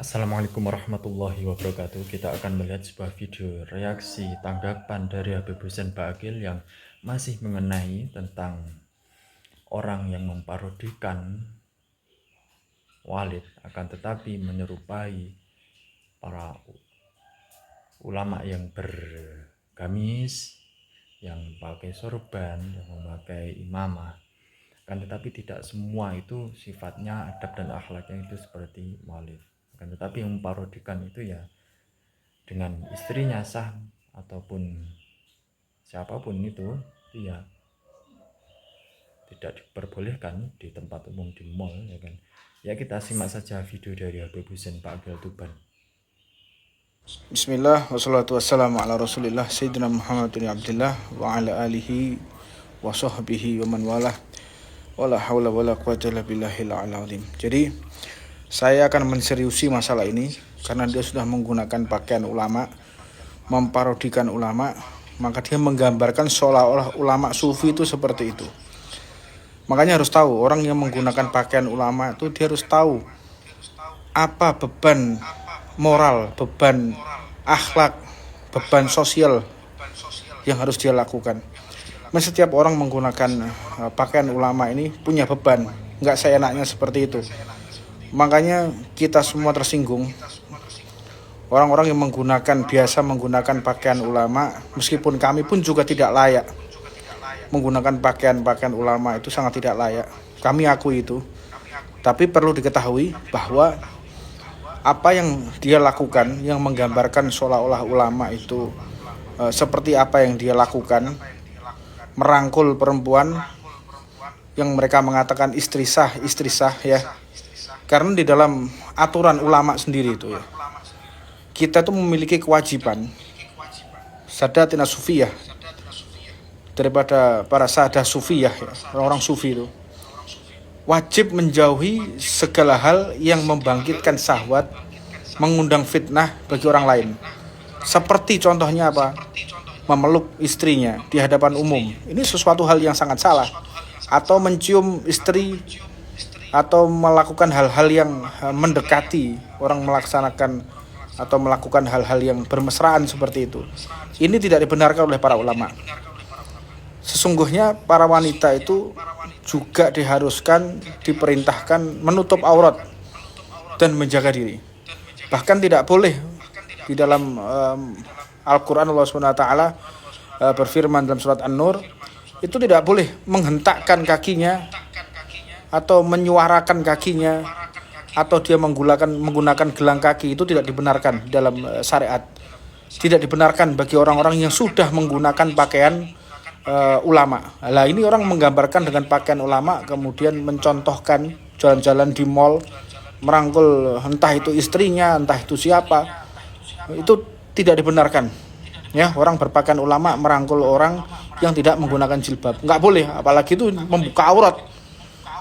Assalamualaikum warahmatullahi wabarakatuh. Kita akan melihat sebuah video reaksi tanggapan dari Habib Hussein Baqil yang masih mengenai tentang orang yang memparodikan Walid akan tetapi menyerupai para ulama yang bergamis, yang pakai sorban, yang memakai imamah. Akan tetapi tidak semua itu sifatnya adab dan akhlaknya itu seperti Walid. Akan tetapi yang memparodikan itu ya dengan istrinya sah ataupun siapapun itu ya tidak diperbolehkan di tempat umum, di mall, ya kan. Ya, kita simak saja video dari Habib Hussein Baqil Tuban. Bismillah, wassalatu wassalamu ala rasulillah Sayyidina Muhammad bin Abdullah wa ala alihi wa sahbihi wa man walah wala hawla wala quwwata illa billahil azim. Jadi saya akan menseriusi masalah ini karena dia sudah menggunakan pakaian ulama, memparodikan ulama, maka dia menggambarkan seolah-olah ulama sufi itu seperti itu. Makanya harus tahu, orang yang menggunakan pakaian ulama itu dia harus tahu apa beban moral, beban akhlak, beban sosial yang harus dia lakukan. Setiap orang menggunakan pakaian ulama ini punya beban, nggak seenaknya seperti itu. Makanya kita semua tersinggung. Orang-orang yang biasa menggunakan pakaian ulama, meskipun kami pun juga tidak layak menggunakan pakaian ulama, itu sangat tidak layak. Kami akui itu. Tapi perlu diketahui bahwa apa yang dia lakukan, yang menggambarkan seolah-olah ulama itu seperti apa yang dia lakukan, merangkul perempuan yang mereka mengatakan istri sah ya. Karena di dalam aturan ulama sendiri itu ya, kita tuh memiliki kewajiban sadatina sufiyah daripada para sadah sufiyah ya, orang-orang sufi itu wajib menjauhi segala hal yang membangkitkan syahwat, mengundang fitnah bagi orang lain. Seperti contohnya apa? Memeluk istrinya di hadapan umum. Ini sesuatu hal yang sangat salah. Atau mencium istri, atau melakukan hal-hal yang mendekati orang melaksanakan atau melakukan hal-hal yang bermesraan seperti itu. Ini tidak dibenarkan oleh para ulama. Sesungguhnya para wanita itu juga diharuskan, diperintahkan menutup aurat dan menjaga diri. Bahkan tidak boleh di dalam Al-Quran Allah SWT berfirman dalam surat An-Nur, itu tidak boleh menghentakkan kakinya atau menyuarakan kakinya atau dia menggunakan gelang kaki. Itu tidak dibenarkan dalam syariat. Tidak dibenarkan bagi orang-orang yang sudah menggunakan pakaian ulama. Lah ini orang menggambarkan dengan pakaian ulama, kemudian mencontohkan jalan-jalan di mall, merangkul entah itu istrinya, entah itu siapa. Itu tidak dibenarkan. Ya, orang berpakaian ulama merangkul orang yang tidak menggunakan jilbab. Enggak boleh, apalagi itu membuka aurat.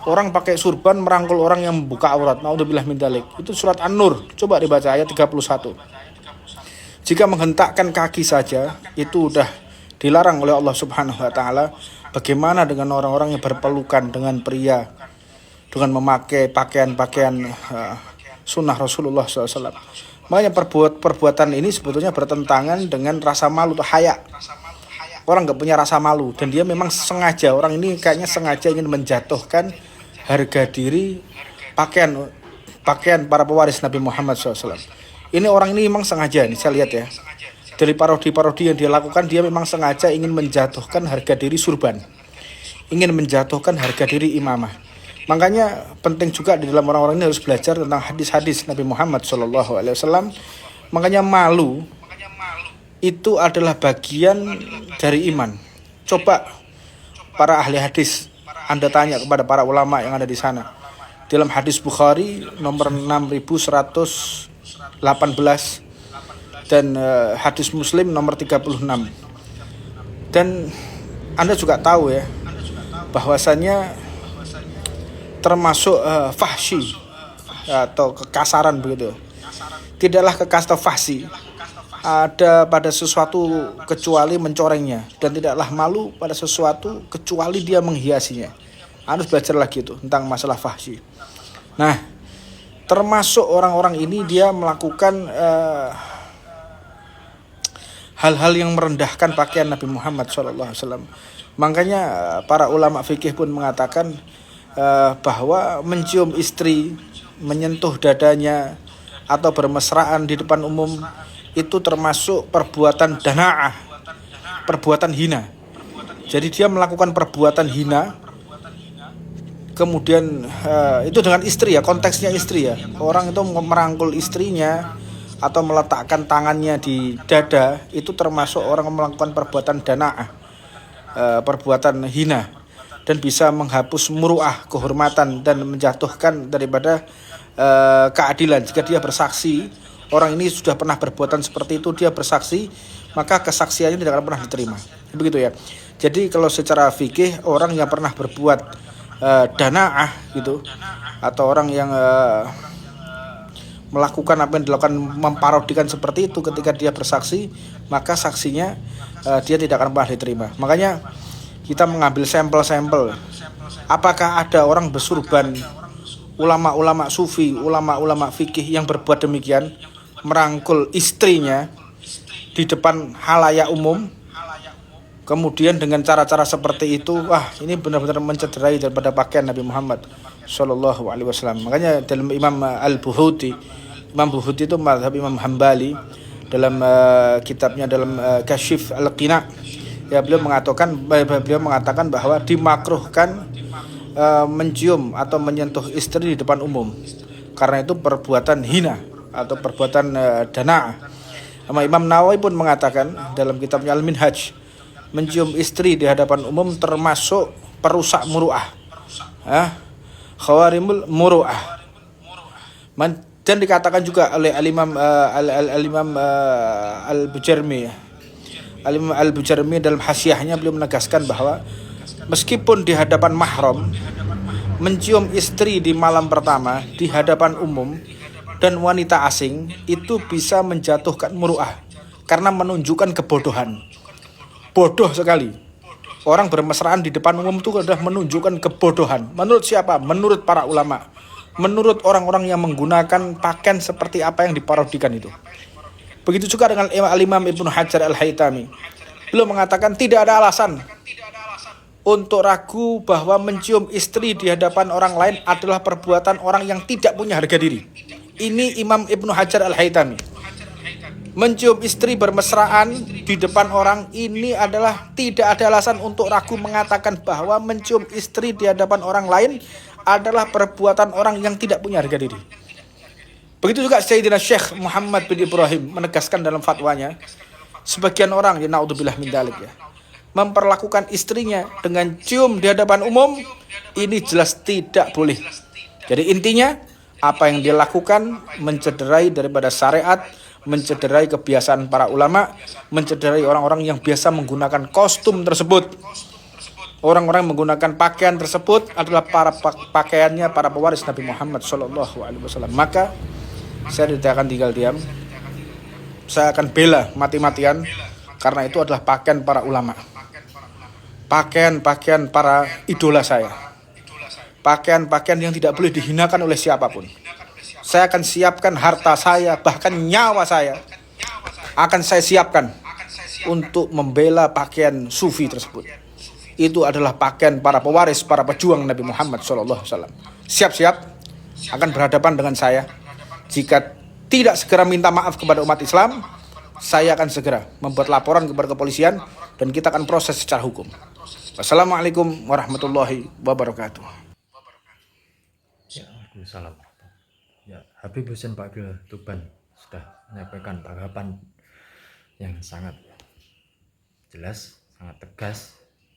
Orang pakai surban merangkul orang yang membuka aurat. Naudzubillah min dzalik. Itu surat An-Nur. Coba dibaca ayat 31. Jika menghentakkan kaki saja itu udah dilarang oleh Allah Subhanahu wa taala. Bagaimana dengan orang-orang yang berpelukan dengan pria dengan memakai pakaian-pakaian sunnah Rasulullah SAW. Makanya perbuatan ini sebetulnya bertentangan dengan rasa malu atau haya. Orang gak punya rasa malu dan dia memang sengaja, orang ini kayaknya sengaja ingin menjatuhkan harga diri pakaian para pewaris Nabi Muhammad SAW. Ini orang ini memang sengaja, nih saya lihat ya. Dari parodi-parodi yang dia lakukan, dia memang sengaja ingin menjatuhkan harga diri surban, ingin menjatuhkan harga diri imamah. Makanya penting juga di dalam orang-orang ini harus belajar tentang hadis-hadis Nabi Muhammad SAW. Makanya malu itu adalah bagian dari iman. Coba para ahli hadis, Anda tanya kepada para ulama yang ada di sana. Dalam hadis Bukhari nomor 6118 dan hadis Muslim nomor 36. Dan Anda juga tahu ya, bahwasannya termasuk fahsy atau kekasaran begitu. Tidaklah kekasta fahsy ada pada sesuatu kecuali mencorengnya, dan tidaklah malu pada sesuatu kecuali dia menghiasinya. Harus belajar lagi itu tentang masalah fahsy. Nah, termasuk orang-orang ini dia melakukan hal-hal yang merendahkan pakaian Nabi Muhammad SAW. Makanya para ulama fikih pun mengatakan bahwa mencium istri, menyentuh dadanya, atau bermesraan di depan umum itu termasuk perbuatan dana'ah, perbuatan hina. Jadi dia melakukan perbuatan hina, kemudian itu dengan istri ya, konteksnya istri ya. Orang itu merangkul istrinya atau meletakkan tangannya di dada, itu termasuk orang melakukan perbuatan dana'ah, perbuatan hina, dan bisa menghapus muru'ah, kehormatan, dan menjatuhkan daripada keadilan. Jika dia bersaksi, orang ini sudah pernah berbuatan seperti itu, dia bersaksi, maka kesaksiannya tidak akan pernah diterima. Begitu ya. Jadi kalau secara fikih, orang yang pernah berbuat dana'ah gitu, atau orang yang melakukan apa yang dilakukan, memparodikan seperti itu ketika dia bersaksi, maka saksinya dia tidak akan pernah diterima. Makanya kita mengambil sampel-sampel. Apakah ada orang bersurban, ulama-ulama sufi, ulama-ulama fikih yang berbuat demikian, merangkul istrinya di depan halayak umum, kemudian dengan cara-cara seperti itu, wah ini benar-benar mencederai daripada pakaian Nabi Muhammad Shallallahu Alaihi Wasallam. Makanya dalam Imam Buhuti itu mazhab Imam Hambali, dalam kitabnya dalam Kasyif Al-Qina, ya beliau mengatakan bahwa dimakruhkan mencium atau menyentuh istri di depan umum, karena itu perbuatan hina atau perbuatan dana. Imam Nawawi pun mengatakan dalam kitabnya Al-Minhaj, mencium istri di hadapan umum termasuk perusak muru'ah, khawarimul muru'ah. Dan dikatakan juga oleh Al-Imam Al-Bujarmi, Al-Imam Al-Bujarmi dalam hasyiahnya beliau menegaskan bahwa meskipun di hadapan mahram, mencium istri di malam pertama di hadapan umum dan wanita asing itu bisa menjatuhkan muru'ah, karena menunjukkan kebodohan. Bodoh sekali. Orang bermesraan di depan umum itu adalah menunjukkan kebodohan. Menurut siapa? Menurut para ulama. Menurut orang-orang yang menggunakan pakaian seperti apa yang diparodikan itu. Begitu juga dengan Al-Imam Ibnu Hajar Al-Haytami. Beliau mengatakan tidak ada alasan untuk ragu bahwa mencium istri di hadapan orang lain adalah perbuatan orang yang tidak punya harga diri. Ini Imam Ibnu Hajar Al-Haytami. Mencium istri bermesraan di depan orang ini adalah tidak ada alasan untuk ragu mengatakan bahwa mencium istri di hadapan orang lain adalah perbuatan orang yang tidak punya harga diri. Begitu juga Sayyidina Syekh Muhammad bin Ibrahim menegaskan dalam fatwanya, sebagian orang, ya naudzubillah min dzalik ya, memperlakukan istrinya dengan cium di hadapan umum, ini jelas tidak boleh. Jadi intinya, apa yang dia lakukan mencederai daripada syariat, mencederai kebiasaan para ulama, mencederai orang-orang yang biasa menggunakan kostum tersebut. Orang-orang menggunakan pakaian tersebut adalah pakaiannya para pewaris Nabi Muhammad SAW. Maka saya tidak akan tinggal diam. Saya akan bela mati-matian, karena itu adalah pakaian para ulama, pakaian-pakaian para idola saya, pakaian-pakaian yang tidak boleh dihinakan oleh siapapun. Saya akan siapkan harta saya, bahkan nyawa saya akan saya siapkan untuk membela pakaian sufi tersebut. Itu adalah pakaian para pewaris, para pejuang Nabi Muhammad SAW. Siap-siap akan berhadapan dengan saya. Jika tidak segera minta maaf kepada umat Islam, saya akan segera membuat laporan kepada kepolisian dan kita akan proses secara hukum. Wassalamualaikum warahmatullahi wabarakatuh. Ya, Waalaikumsalam. Ya, Habib Husain Baqil Tuban sudah menyampaikan tanggapan yang sangat jelas, sangat tegas,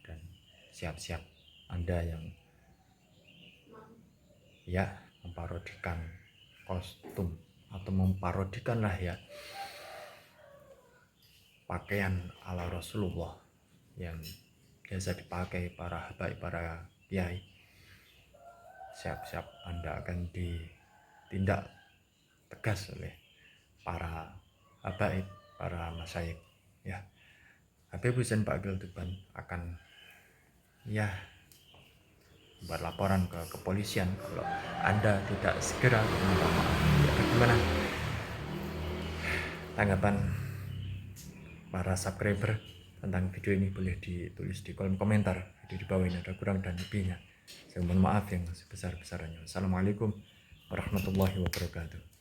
dan siap-siap Anda yang ya memparodikan kostum atau memparodikanlah ya pakaian ala Rasulullah yang biasa dipakai para habaib, para kiai. Siap-siap Anda akan ditindak tegas oleh para habaib, para masyayikh ya. Habib Husain Baqil Tuban akan ya buat laporan ke kepolisian kalau Anda tidak segera meminta maaf. Ya, bagaimana tanggapan para subscriber tentang video ini? Boleh ditulis di kolom komentar. Video di bawah ini ada kurang dan lebihnya. Saya mohon maaf yang sebesar-besarnya. Assalamualaikum warahmatullahi wabarakatuh.